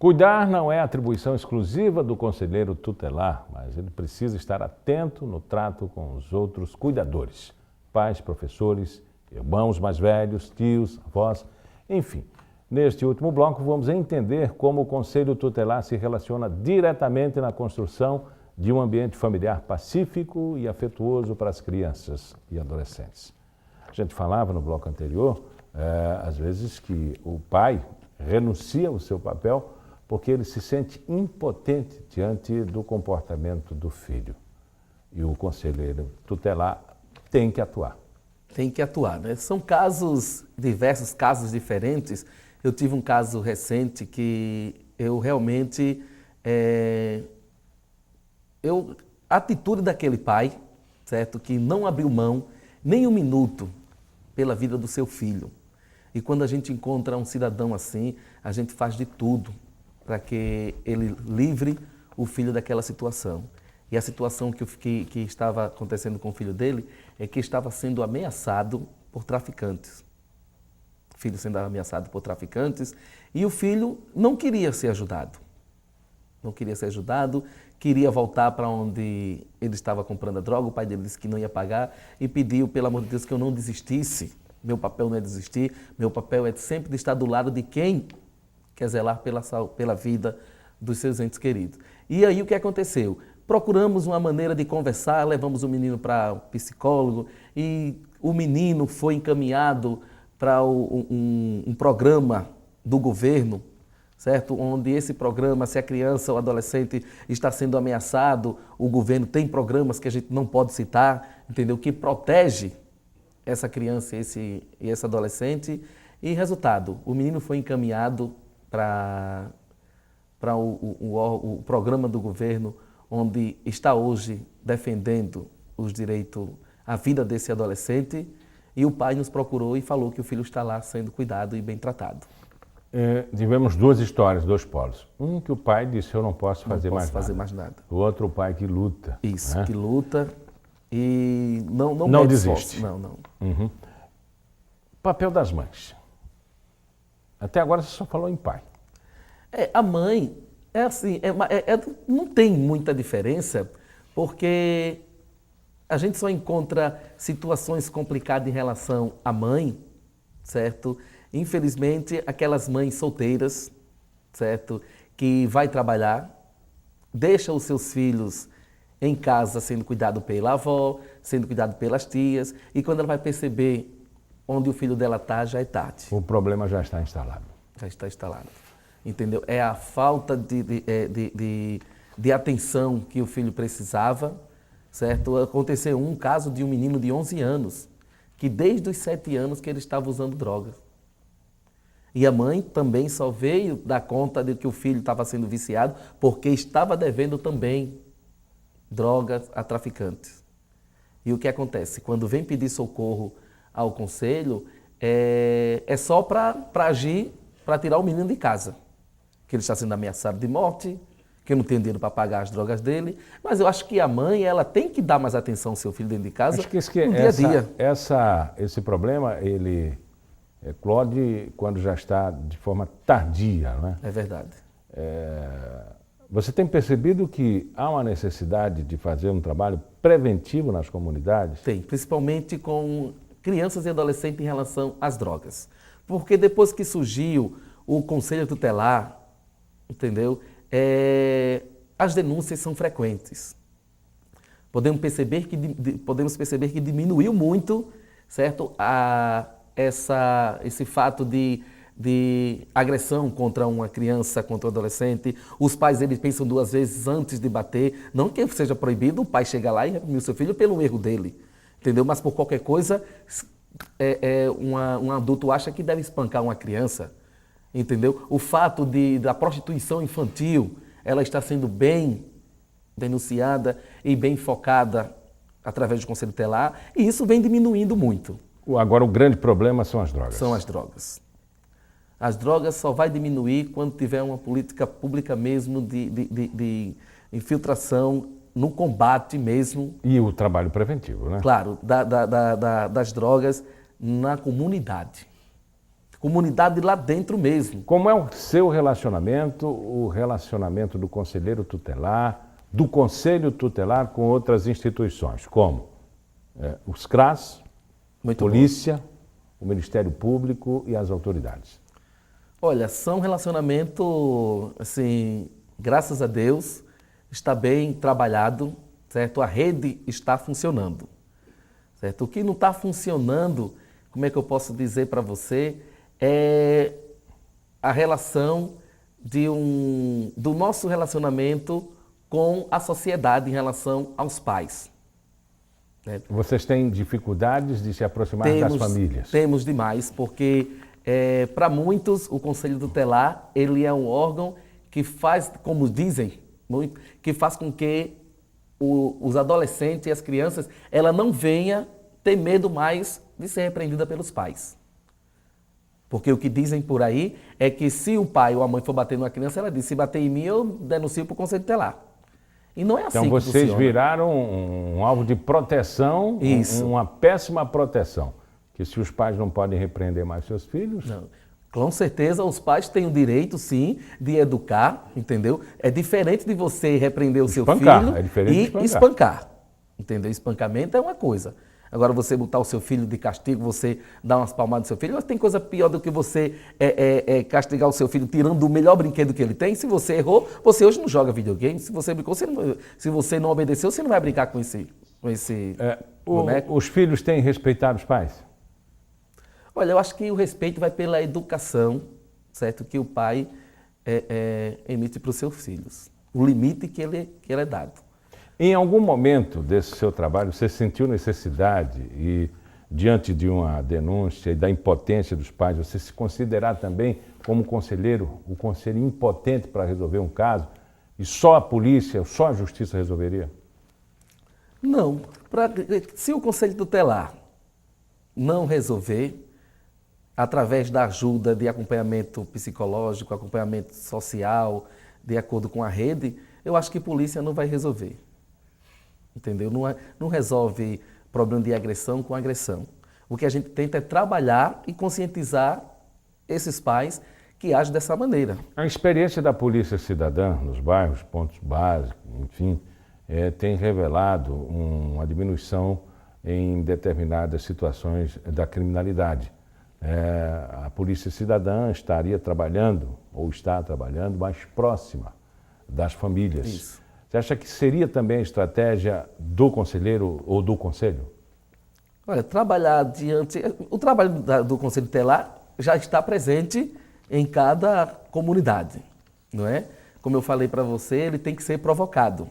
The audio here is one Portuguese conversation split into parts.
Cuidar não é atribuição exclusiva do conselheiro tutelar, mas ele precisa estar atento no trato com os outros cuidadores, pais, professores, irmãos mais velhos, tios, avós, enfim. Neste último bloco, vamos entender como o Conselho Tutelar se relaciona diretamente na construção de um ambiente familiar pacífico e afetuoso para as crianças e adolescentes. A gente falava no bloco anterior, às vezes, que o pai renuncia ao seu papel porque ele se sente impotente diante do comportamento do filho. E o conselheiro tutelar tem que atuar. Tem que atuar, né? São casos, diversos casos diferentes. Eu tive um caso recente que eu realmente... a atitude daquele pai, certo? Que não abriu mão nem um minuto pela vida do seu filho. E quando a gente encontra um cidadão assim, a gente faz de tudo para que ele livre o filho daquela situação. E a situação que estava acontecendo com o filho dele é que estava sendo ameaçado por traficantes. O filho sendo ameaçado por traficantes e o filho não queria ser ajudado. Não queria ser ajudado, queria voltar para onde ele estava comprando a droga. O pai dele disse que não ia pagar e pediu, pelo amor de Deus, que eu não desistisse. Meu papel não é desistir, meu papel é sempre de estar do lado de quem quer zelar pela vida dos seus entes queridos. E aí o que aconteceu? Procuramos uma maneira de conversar, levamos o menino para o psicólogo e o menino foi encaminhado para um programa do governo, certo? Onde esse programa, se a criança ou adolescente está sendo ameaçado, o governo tem programas que a gente não pode citar, entendeu? Que protege essa criança e esse adolescente. E resultado, o menino foi encaminhado para o programa do governo, onde está hoje defendendo os direitos à vida desse adolescente, e o pai nos procurou e falou que o filho está lá sendo cuidado e bem tratado. Tivemos duas histórias, dois polos. Um que o pai disse, eu não posso fazer mais nada. O outro, o pai que luta. Isso, né? Que luta e não desiste. Não. Uhum. Papel das mães. Até agora você só falou em pai. A mãe, não tem muita diferença, porque a gente só encontra situações complicadas em relação à mãe, certo? Infelizmente, aquelas mães solteiras, certo? Que vai trabalhar, deixa os seus filhos em casa sendo cuidado pela avó, sendo cuidado pelas tias, e quando ela vai perceber onde o filho dela está, já é tarde. O problema já está instalado. Já está instalado. Entendeu? É a falta de atenção que o filho precisava, certo? Aconteceu um caso de um menino de 11 anos, que desde os 7 anos que ele estava usando drogas. E a mãe também só veio dar conta de que o filho estava sendo viciado porque estava devendo também drogas a traficantes. E o que acontece? Quando vem pedir socorro ao conselho, é só para agir, para tirar o menino de casa. Que ele está sendo ameaçado de morte, que não tem dinheiro para pagar as drogas dele. Mas eu acho que a mãe, ela tem que dar mais atenção ao seu filho dentro de casa, acho que no dia a dia. Esse problema, ele eclode quando já está de forma tardia, não é? É verdade. Você tem percebido que há uma necessidade de fazer um trabalho preventivo nas comunidades? Tem, principalmente com crianças e adolescentes em relação às drogas. Porque depois que surgiu o Conselho Tutelar, entendeu? As denúncias são frequentes. Podemos perceber que diminuiu muito, certo? Esse fato de agressão contra uma criança, contra um adolescente. Os pais, eles pensam 2 vezes antes de bater. Não que seja proibido o pai chegar lá e reprimir o seu filho pelo erro dele, entendeu? Mas por qualquer coisa, um adulto acha que deve espancar uma criança, entendeu? O fato da prostituição infantil, ela está sendo bem denunciada e bem focada através do Conselho Tutelar, e isso vem diminuindo muito. Agora, o grande problema são as drogas. São as drogas. As drogas só vai diminuir quando tiver uma política pública mesmo de infiltração no combate mesmo. E o trabalho preventivo, né? Claro, das drogas na comunidade. comunidade lá dentro mesmo. Como é o seu relacionamento, o relacionamento do conselheiro tutelar, do conselho tutelar com outras instituições, como os CRAS, Muito polícia, o Ministério Público e as autoridades? Olha, são relacionamento, assim, graças a Deus, está bem trabalhado, certo? A rede está funcionando, certo? O que não está funcionando, como é que eu posso dizer para você, é a relação do nosso relacionamento com a sociedade em relação aos pais. Né? Vocês têm dificuldades de se aproximar das famílias? Temos demais, porque para muitos o Conselho Tutelar ele é um órgão que faz, como dizem, que faz com que os adolescentes e as crianças ela não venha ter medo mais de ser repreendida pelos pais. Porque o que dizem por aí é que se o pai ou a mãe for bater numa criança, ela diz, se bater em mim, eu denuncio para o Conselho Tutelar. E não é assim que funciona. Então vocês viraram um alvo de proteção, Isso. uma péssima proteção. Que se os pais não podem repreender mais seus filhos... Não. Com certeza os pais têm o direito, sim, de educar, entendeu? É diferente de você repreender o seu filho e espancar, entendeu? Espancamento é uma coisa. Agora você botar o seu filho de castigo, você dar umas palmadas no seu filho, mas tem coisa pior do que você castigar o seu filho tirando o melhor brinquedo que ele tem. Se você errou, você hoje não joga videogame. Se você brincou, se você não obedeceu, você não vai brincar com esse boneco. Os filhos têm respeitado os pais? Olha, eu acho que o respeito vai pela educação, certo? Que o pai emite para os seus filhos. O limite que ele é dado. Em algum momento desse seu trabalho, você sentiu necessidade e, diante de uma denúncia e da impotência dos pais, você se considerar também como conselheiro, o conselho impotente para resolver um caso e só a polícia, só a justiça resolveria? Não. Se o Conselho Tutelar não resolver, através da ajuda de acompanhamento psicológico, acompanhamento social, de acordo com a rede, eu acho que a polícia não vai resolver. Entendeu? Não resolve problema de agressão com agressão. O que a gente tenta é trabalhar e conscientizar esses pais que agem dessa maneira. A experiência da Polícia Cidadã nos bairros, pontos básicos, enfim, tem revelado uma diminuição em determinadas situações da criminalidade. A Polícia Cidadã estaria trabalhando, ou está trabalhando, mais próxima das famílias. Isso. Você acha que seria também a estratégia do conselheiro ou do conselho? Olha, trabalhar diante... O trabalho do Conselho Tutelar já está presente em cada comunidade, não é? Como eu falei para você, ele tem que ser provocado.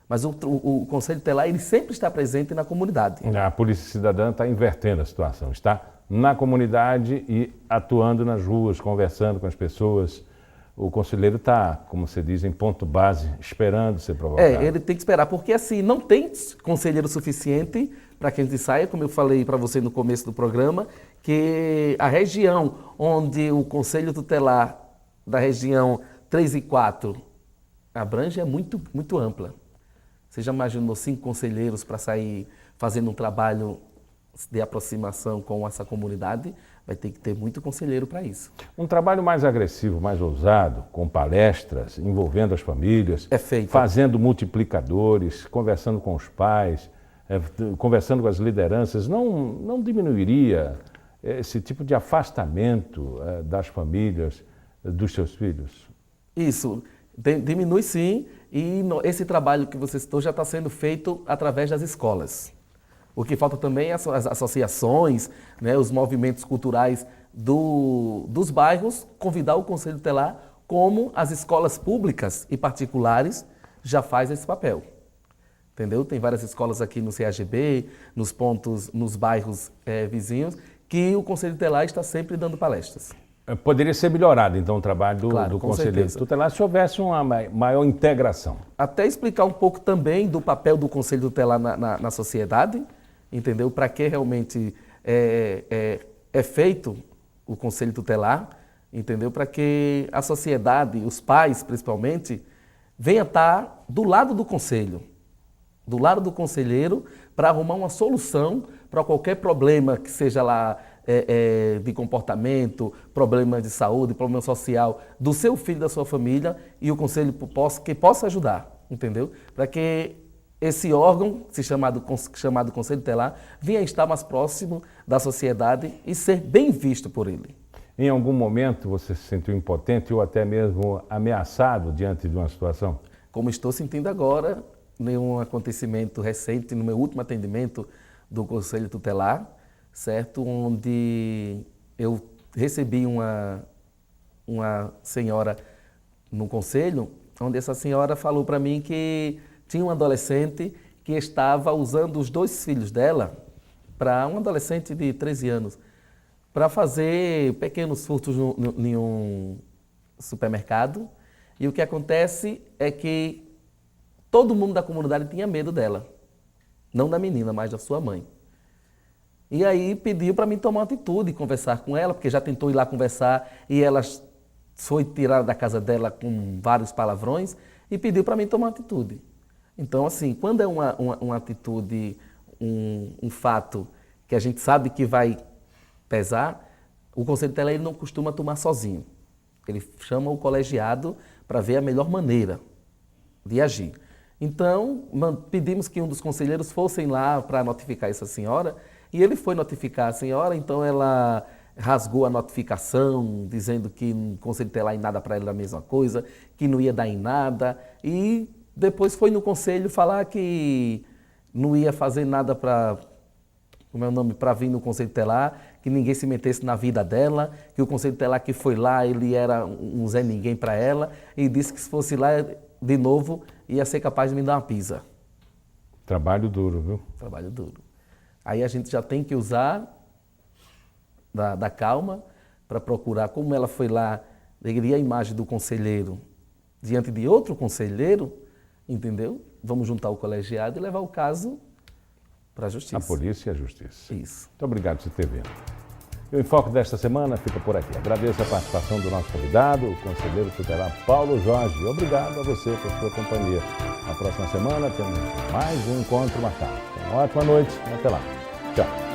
Mas o Conselho Tutelar, ele sempre está presente na comunidade. A Polícia Cidadã está invertendo a situação, está na comunidade e atuando nas ruas, conversando com as pessoas. O conselheiro está, como você diz, em ponto base, esperando ser provocado. Ele tem que esperar, porque assim, não tem conselheiro suficiente para que a gente saia, como eu falei para você no começo do programa, que a região onde o Conselho Tutelar da região 3 e 4 abrange é muito, muito ampla. Você já imaginou 5 conselheiros para sair fazendo um trabalho de aproximação com essa comunidade? Vai ter que ter muito conselheiro para isso. Um trabalho mais agressivo, mais ousado, com palestras, envolvendo as famílias, fazendo multiplicadores, conversando com os pais, conversando com as lideranças, não diminuiria esse tipo de afastamento das famílias, dos seus filhos? Isso, diminui sim, e esse trabalho que você citou já está sendo feito através das escolas. O que falta também é as associações, né, os movimentos culturais dos bairros, convidar o Conselho Tutelar, como as escolas públicas e particulares já fazem esse papel. Entendeu? Tem várias escolas aqui no CAGB, nos bairros vizinhos, que o Conselho Tutelar está sempre dando palestras. Poderia ser melhorado, então, o trabalho do conselheiro tutelar se houvesse uma maior integração. Até explicar um pouco também do papel do Conselho Tutelar na sociedade, entendeu? Para que realmente é feito o Conselho Tutelar, entendeu? Para que a sociedade, os pais principalmente, venha estar do lado do conselho, do lado do conselheiro, para arrumar uma solução para qualquer problema que seja lá de comportamento, problemas de saúde, problema social do seu filho, da sua família, e o conselho possa ajudar, entendeu? Para que esse órgão, chamado Conselho Tutelar, venha estar mais próximo da sociedade e ser bem visto por ele. Em algum momento você se sentiu impotente ou até mesmo ameaçado diante de uma situação? Como estou sentindo agora, em um acontecimento recente, no meu último atendimento do Conselho Tutelar, certo? Onde eu recebi uma senhora no conselho, onde essa senhora falou para mim que tinha um adolescente que estava usando os 2 filhos dela, para um adolescente de 13 anos, para fazer pequenos furtos em um supermercado. E o que acontece é que todo mundo da comunidade tinha medo dela. Não da menina, mas da sua mãe. E aí pediu para mim tomar uma atitude, conversar com ela, porque já tentou ir lá conversar e ela foi tirada da casa dela com vários palavrões e pediu para mim tomar uma atitude. Então, assim, quando é uma atitude, um fato que a gente sabe que vai pesar, o Conselho Tutelar ele não costuma tomar sozinho. Ele chama o colegiado para ver a melhor maneira de agir. Então, pedimos que um dos conselheiros fossem lá para notificar essa senhora, e ele foi notificar a senhora, então ela rasgou a notificação, dizendo que o Conselho Tutelar em nada para ela era a mesma coisa, que não ia dar em nada, e depois foi no conselho falar que não ia fazer nada para vir no Conselho Tutelar, que ninguém se metesse na vida dela, que o Conselho Tutelar que foi lá, ele era um Zé Ninguém para ela, e disse que se fosse lá de novo, ia ser capaz de me dar uma pisa. Trabalho duro, viu? Trabalho duro. Aí a gente já tem que usar da calma para procurar, como ela foi lá, leria a imagem do conselheiro diante de outro conselheiro, entendeu? Vamos juntar o colegiado e levar o caso para a justiça. A polícia e a justiça. Isso. Muito obrigado por ter vindo. E o Enfoque desta semana fica por aqui. Agradeço a participação do nosso convidado, o conselheiro tutelar Paulo Jorge. Obrigado a você por sua companhia. Na próxima semana temos mais um encontro marcado. Uma ótima noite e até lá. Tchau.